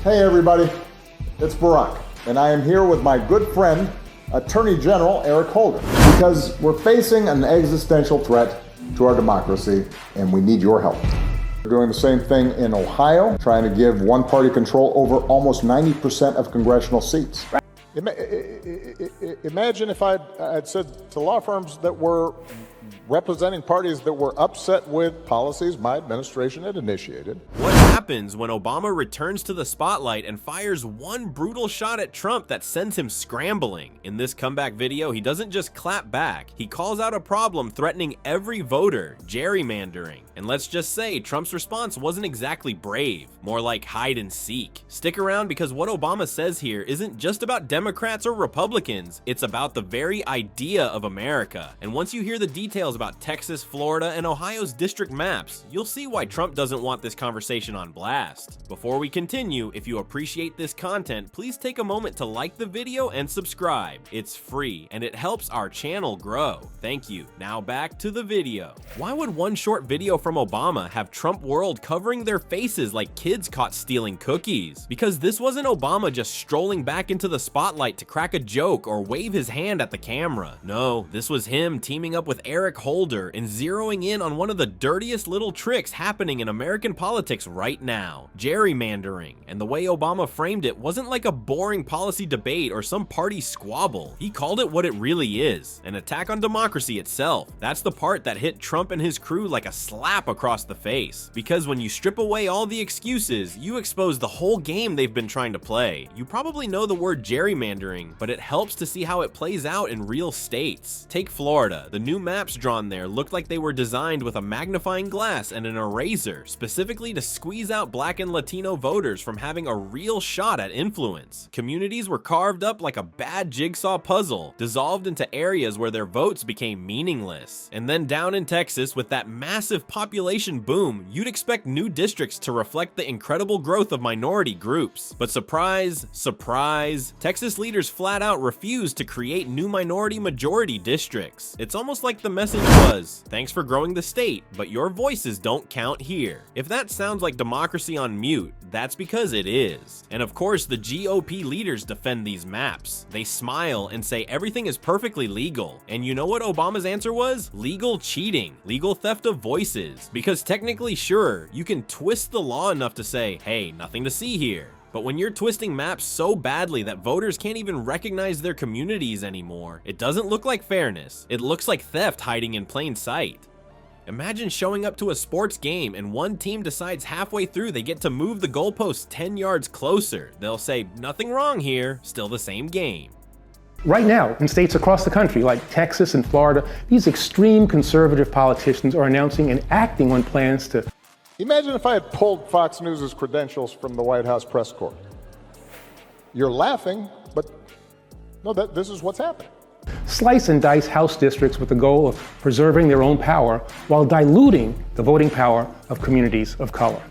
Hey everybody, it's Barack, and I am here with my good friend, Attorney General Eric Holder, because we're facing an existential threat to our democracy, and we need your help. We're doing the same thing in Ohio, trying to give one-party control over almost 90% of congressional seats. Imagine if I'd said to law firms that were representing parties that were upset with policies my administration had initiated. What happens when Obama returns to the spotlight and fires one brutal shot at Trump that sends him scrambling? In this comeback video, he doesn't just clap back, he calls out a problem threatening every voter, gerrymandering. And let's just say Trump's response wasn't exactly brave, more like hide and seek. Stick around because what Obama says here isn't just about Democrats or Republicans, it's about the very idea of America. And once you hear the details about Texas, Florida, and Ohio's district maps, you'll see why Trump doesn't want this conversation on blast. Before we continue, if you appreciate this content, please take a moment to like the video and subscribe. It's free, and it helps our channel grow. Thank you. Now back to the video. Why would one short video from Obama have Trump world covering their faces like kids caught stealing cookies? Because this wasn't Obama just strolling back into the spotlight to crack a joke or wave his hand at the camera. No, this was him teaming up with Eric Holder and zeroing in on one of the dirtiest little tricks happening in American politics right now, gerrymandering. And the way Obama framed it wasn't like a boring policy debate or some party squabble. He called it what it really is, an attack on democracy itself. That's the part that hit Trump and his crew like a slap across the face. Because when you strip away all the excuses, you expose the whole game they've been trying to play. You probably know the word gerrymandering, but it helps to see how it plays out in real states. Take Florida. The new maps drawn there looked like they were designed with a magnifying glass and an eraser, specifically to squeeze out Black and Latino voters from having a real shot at influence. Communities were carved up like a bad jigsaw puzzle, dissolved into areas where their votes became meaningless. And then down in Texas, with that massive population boom, you'd expect new districts to reflect the incredible growth of minority groups. But surprise, surprise, Texas leaders flat out refused to create new minority majority districts. It's almost like the message was, thanks for growing the state, but your voices don't count here. If that sounds like democracy on mute, that's because it is. And of course, the GOP leaders defend these maps. They smile and say everything is perfectly legal. And you know what Obama's answer was? Legal cheating, legal theft of voices. Because technically, sure, you can twist the law enough to say, hey, nothing to see here. But when you're twisting maps so badly that voters can't even recognize their communities anymore, it doesn't look like fairness. It looks like theft hiding in plain sight. Imagine showing up to a sports game and one team decides halfway through they get to move the goalposts 10 yards closer. They'll say, nothing wrong here, still the same game. Right now, in states across the country like Texas and Florida, these extreme conservative politicians are announcing and acting on plans to... Imagine if I had pulled Fox News' credentials from the White House press corps. You're laughing, but no, this is what's happening. Slice and dice House districts with the goal of preserving their own power while diluting the voting power of communities of color.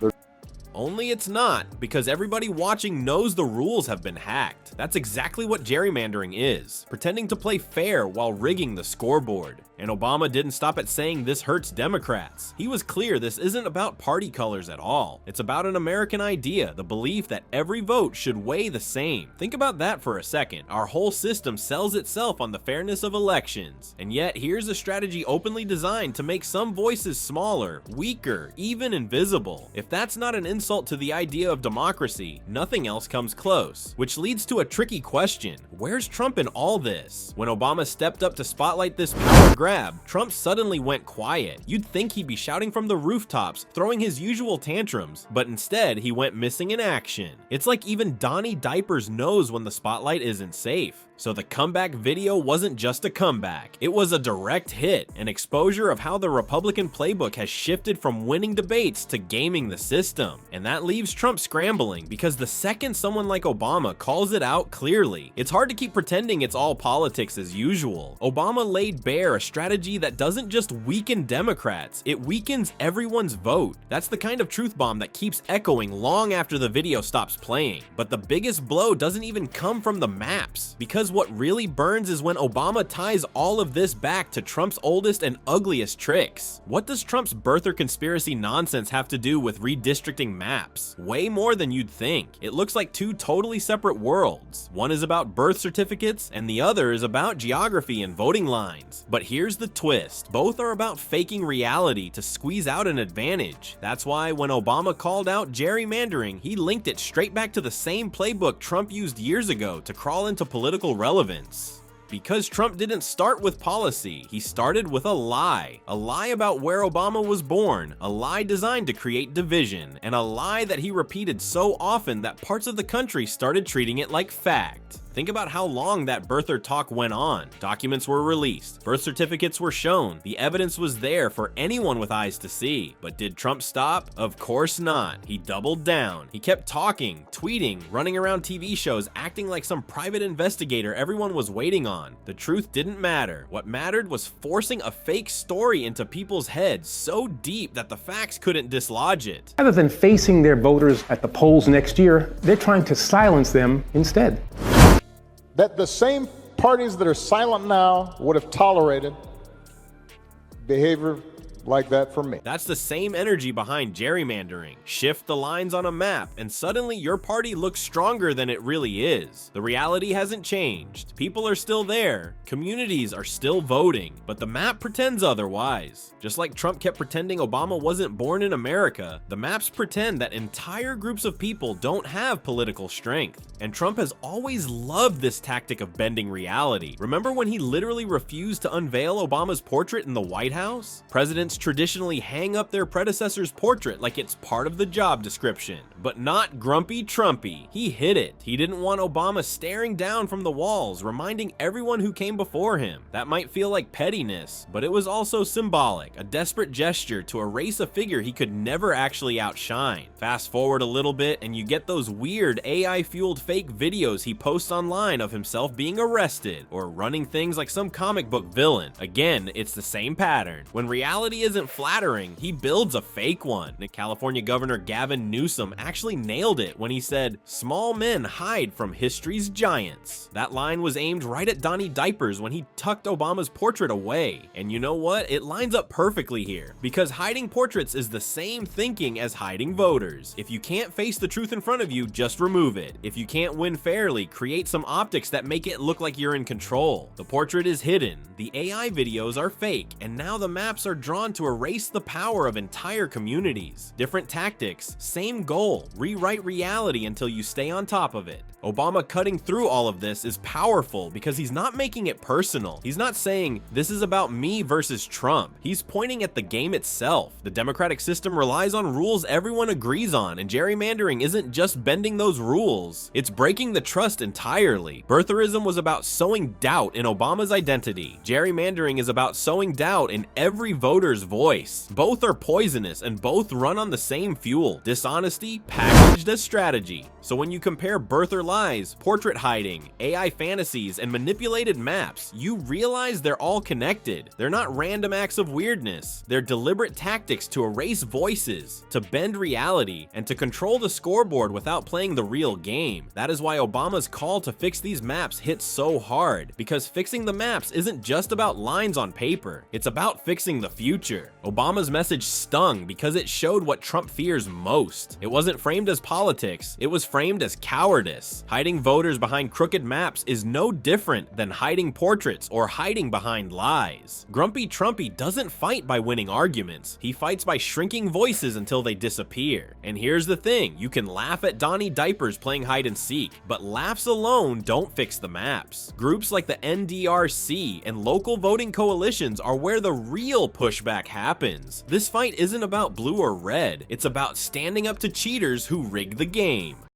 Only it's not, because everybody watching knows the rules have been hacked. That's exactly what gerrymandering is, pretending to play fair while rigging the scoreboard. And Obama didn't stop at saying this hurts Democrats. He was clear this isn't about party colors at all. It's about an American idea, the belief that every vote should weigh the same. Think about that for a second. Our whole system sells itself on the fairness of elections. And yet, here's a strategy openly designed to make some voices smaller, weaker, even invisible. If that's not an insult to the idea of democracy, nothing else comes close. Which leads to a tricky question. Where's Trump in all this? When Obama stepped up to spotlight this power grab, Trump suddenly went quiet. You'd think he'd be shouting from the rooftops, throwing his usual tantrums, but instead he went missing in action. It's like even Donnie Diapers knows when the spotlight isn't safe. So the comeback video wasn't just a comeback, it was a direct hit, an exposure of how the Republican playbook has shifted from winning debates to gaming the system. And that leaves Trump scrambling, because the second someone like Obama calls it out clearly, it's hard to keep pretending it's all politics as usual. Obama laid bare a strategy that doesn't just weaken Democrats, it weakens everyone's vote. That's the kind of truth bomb that keeps echoing long after the video stops playing. But the biggest blow doesn't even come from the maps, because what really burns is when Obama ties all of this back to Trump's oldest and ugliest tricks. What does Trump's birther conspiracy nonsense have to do with redistricting maps. Way more than you'd think. It looks like two totally separate worlds. One is about birth certificates, and the other is about geography and voting lines. But here's the twist. Both are about faking reality to squeeze out an advantage. That's why when Obama called out gerrymandering, he linked it straight back to the same playbook Trump used years ago to crawl into political relevance. Because Trump didn't start with policy, he started with a lie. A lie about where Obama was born, a lie designed to create division, and a lie that he repeated so often that parts of the country started treating it like fact. Think about how long that birther talk went on. Documents were released, birth certificates were shown, the evidence was there for anyone with eyes to see. But did Trump stop? Of course not. He doubled down. He kept talking, tweeting, running around TV shows, acting like some private investigator everyone was waiting on. The truth didn't matter. What mattered was forcing a fake story into people's heads so deep that the facts couldn't dislodge it. Rather than facing their voters at the polls next year, they're trying to silence them instead. That the same parties that are silent now would have tolerated behavior like that from me. That's the same energy behind gerrymandering. Shift the lines on a map, and suddenly your party looks stronger than it really is. The reality hasn't changed. People are still there. Communities are still voting, but the map pretends otherwise. Just like Trump kept pretending Obama wasn't born in America, the maps pretend that entire groups of people don't have political strength. And Trump has always loved this tactic of bending reality. Remember when he literally refused to unveil Obama's portrait in the White House? Presidents traditionally hang up their predecessor's portrait like it's part of the job description. But not Grumpy Trumpy. He hid it. He didn't want Obama staring down from the walls, reminding everyone who came before him. That might feel like pettiness, but it was also symbolic, a desperate gesture to erase a figure he could never actually outshine. Fast forward a little bit and you get those weird AI-fueled fake videos he posts online of himself being arrested or running things like some comic book villain. Again, it's the same pattern. When reality isn't flattering, he builds a fake one. The California Governor Gavin Newsom actually nailed it when he said, "Small men hide from history's giants." That line was aimed right at Donnie Diapers when he tucked Obama's portrait away. And you know what? It lines up perfectly here, because hiding portraits is the same thinking as hiding voters. If you can't face the truth in front of you, just remove it. If you can't win fairly, create some optics that make it look like you're in control. The portrait is hidden, the AI videos are fake, and now the maps are drawn to erase the power of entire communities. Different tactics, same goal, rewrite reality until you stay on top of it. Obama cutting through all of this is powerful because he's not making it personal. He's not saying, "This is about me versus Trump." He's pointing at the game itself. The democratic system relies on rules everyone agrees on, and gerrymandering isn't just bending those rules. It's breaking the trust entirely. Birtherism was about sowing doubt in Obama's identity. Gerrymandering is about sowing doubt in every voter's voice. Both are poisonous and both run on the same fuel: dishonesty packaged as strategy. So when you compare birther lies, portrait hiding, AI fantasies, and manipulated maps, you realize they're all connected. They're not random acts of weirdness. They're deliberate tactics to erase voices, to bend reality, and to control the scoreboard without playing the real game. That is why Obama's call to fix these maps hits so hard, because fixing the maps isn't just about lines on paper. It's about fixing the future. Obama's message stung because it showed what Trump fears most. It wasn't framed as politics, it was framed as cowardice. Hiding voters behind crooked maps is no different than hiding portraits or hiding behind lies. Grumpy Trumpy doesn't fight by winning arguments, he fights by shrinking voices until they disappear. And here's the thing, you can laugh at Donnie Diapers playing hide and seek, but laughs alone don't fix the maps. Groups like the NDRC and local voting coalitions are where the real pushback happens. This fight isn't about blue or red, it's about standing up to cheaters who rig the game.